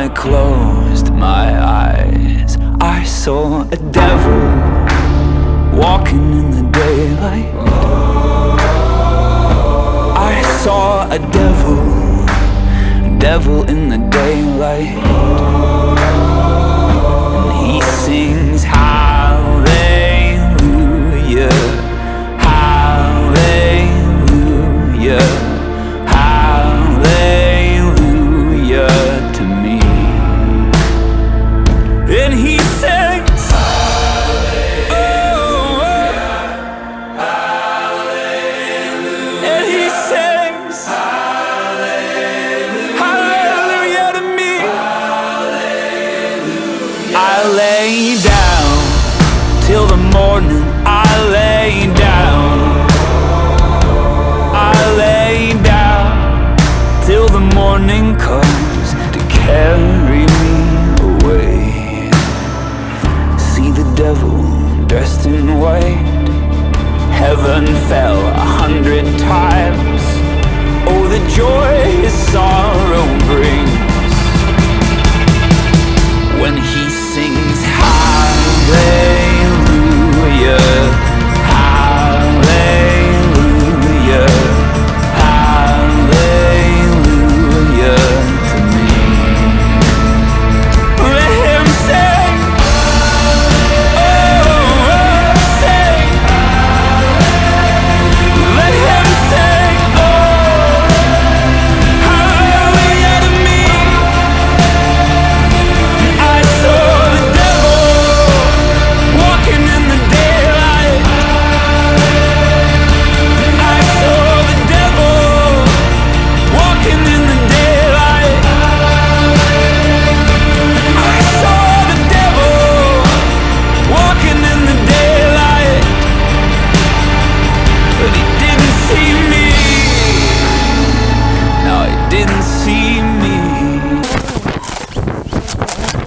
I closed my eyes, I saw a devil walking in the daylight. I saw a devil in the daylight. And he sings hallelujah, hallelujah, hallelujah to me. And he sings hallelujah, hallelujah, and he sings hallelujah to me. Hallelujah. I lay down